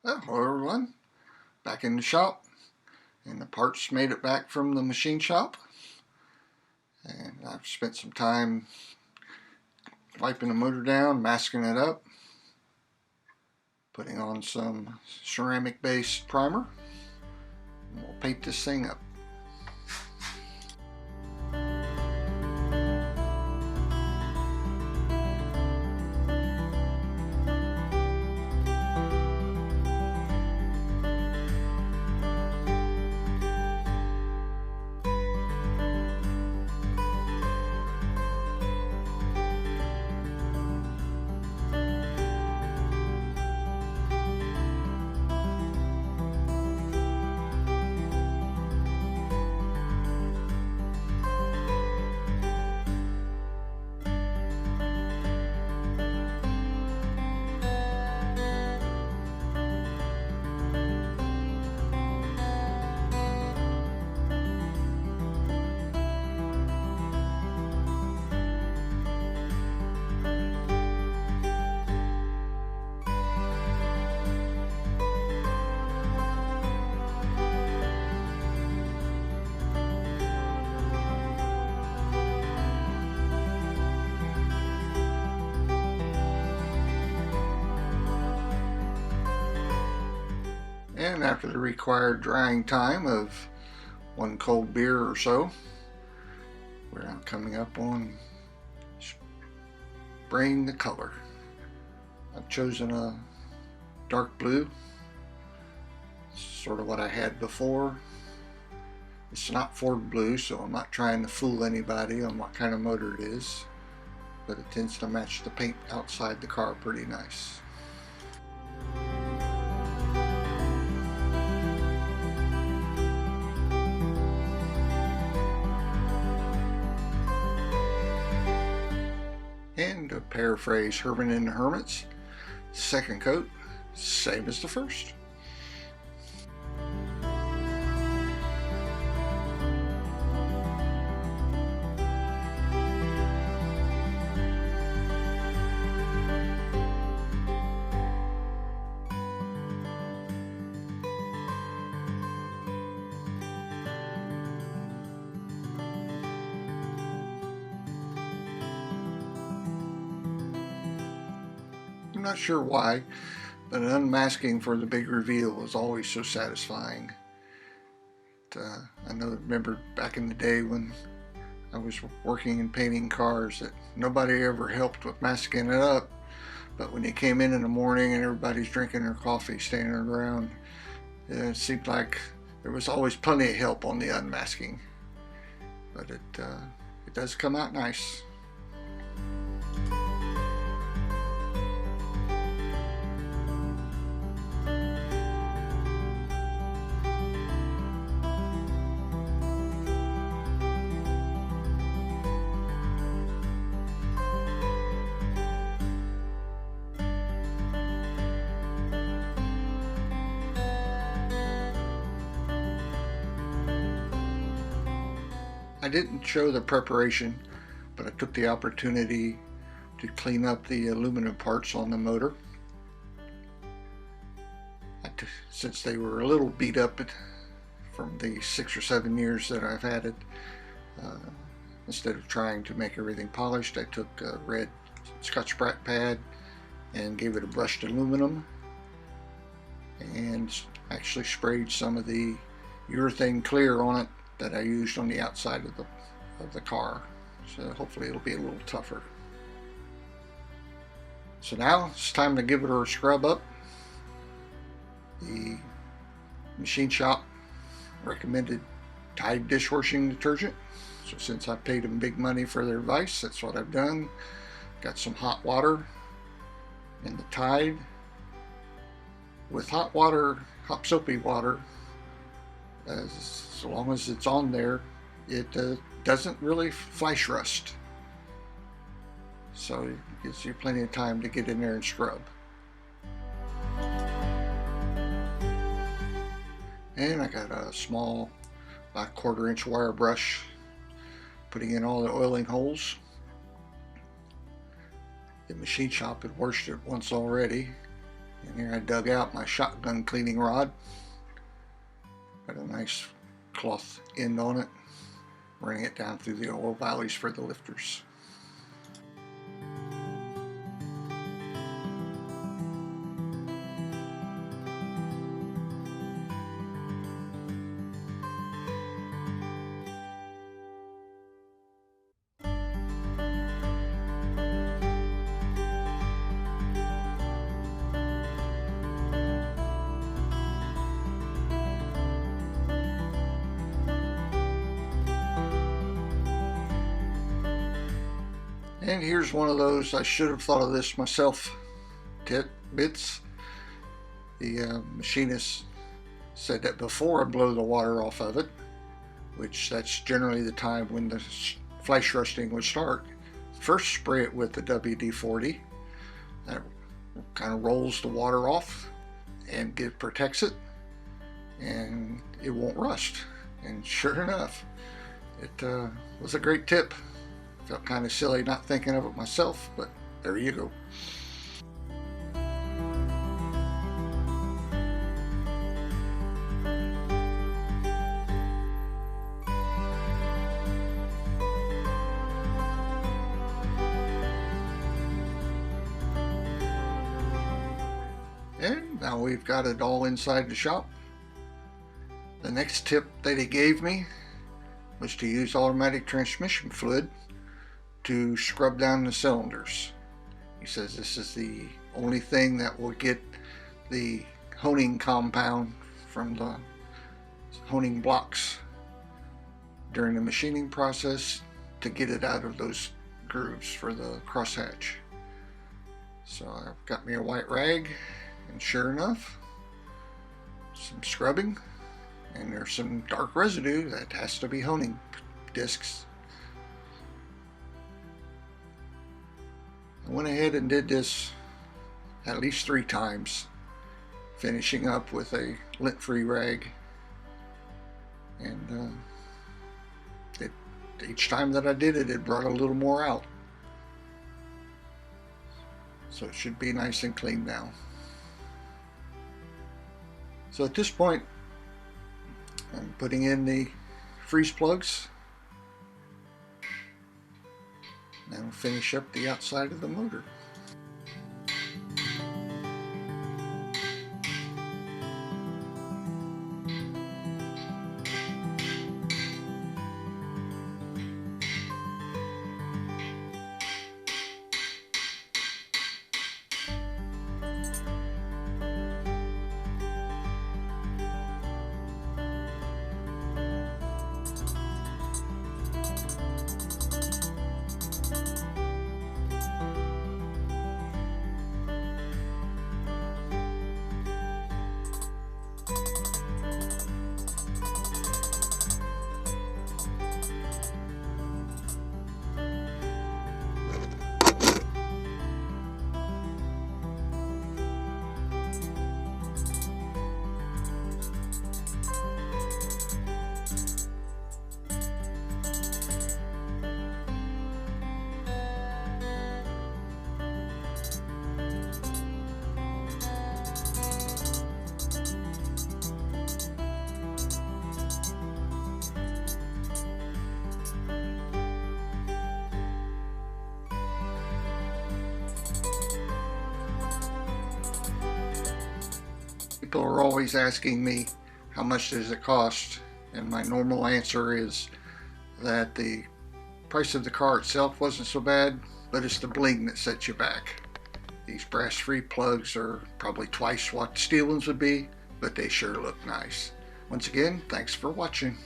Well, hello everyone, back in the shop, and the parts made it back from the machine shop, and I've spent some time wiping the motor down, masking it up, putting on some ceramic based primer, and we'll paint this thing up. And after the required drying time of one cold beer or so, we're now coming up on spraying the color. I've chosen a dark blue, sort of what I had before. It's not Ford blue, so I'm not trying to fool anybody on what kind of motor it is, but it tends to match the paint outside the car pretty nice. And to paraphrase Herman and the Hermits, second coat, same as the first. I'm not sure why, but unmasking for the big reveal is always so satisfying. I remember back in the day when I was working and painting cars that nobody ever helped with masking it up, but when you came in the morning and everybody's drinking their coffee, standing around, it seemed like there was always plenty of help on the unmasking. But it does come out nice. I didn't show the preparation, but I took the opportunity to clean up the aluminum parts on the motor. Since they were a little beat up from the 6 or 7 years that I've had it, instead of trying to make everything polished, I took a red Scotch-Brite pad and gave it a brushed aluminum and actually sprayed some of the urethane clear on it that I used on the outside of the car, so hopefully it'll be a little tougher. So now it's time to give it a scrub up. The machine shop recommended Tide dishwashing detergent, so since I paid them big money for their advice, that's what I've done. Got some hot water in the Tide. With hot water, hot soapy water, as long as it's on there, it doesn't really flash rust, so it gives you plenty of time to get in there and scrub. And I got a small, about 1/4 inch wire brush, putting in all the oiling holes. The machine shop had washed it once already, And here I dug out my shotgun cleaning rod. Got a nice cloth end on it. Running it down through the oil valleys for the lifters. And here's one of those, I should have thought of this myself, bits. The machinist said that before I blow the water off of it, which that's generally the time when the flash rusting would start, first spray it with the WD-40. That kind of rolls the water off and protects it, and it won't rust. And sure enough, it was a great tip. Felt kind of silly not thinking of it myself, but there you go. And now we've got it all inside the shop. The next tip that he gave me was to use automatic transmission fluid to scrub down the cylinders. He says this is the only thing that will get the honing compound from the honing blocks during the machining process to get it out of those grooves for the crosshatch. So I've got me a white rag, and sure enough, some scrubbing, and there's some dark residue that has to be honing discs. I went ahead and did this at least 3 times, finishing up with a lint-free rag, and each time that I did it, it brought a little more out. So it should be nice and clean now. So at this point, I'm putting in the freeze plugs. And we'll finish up the outside of the motor. People are always asking me how much does it cost, and my normal answer is that the price of the car itself wasn't so bad, but it's the bling that sets you back. These brass-free plugs are probably twice what the steel ones would be, but they sure look nice. Once again, thanks for watching.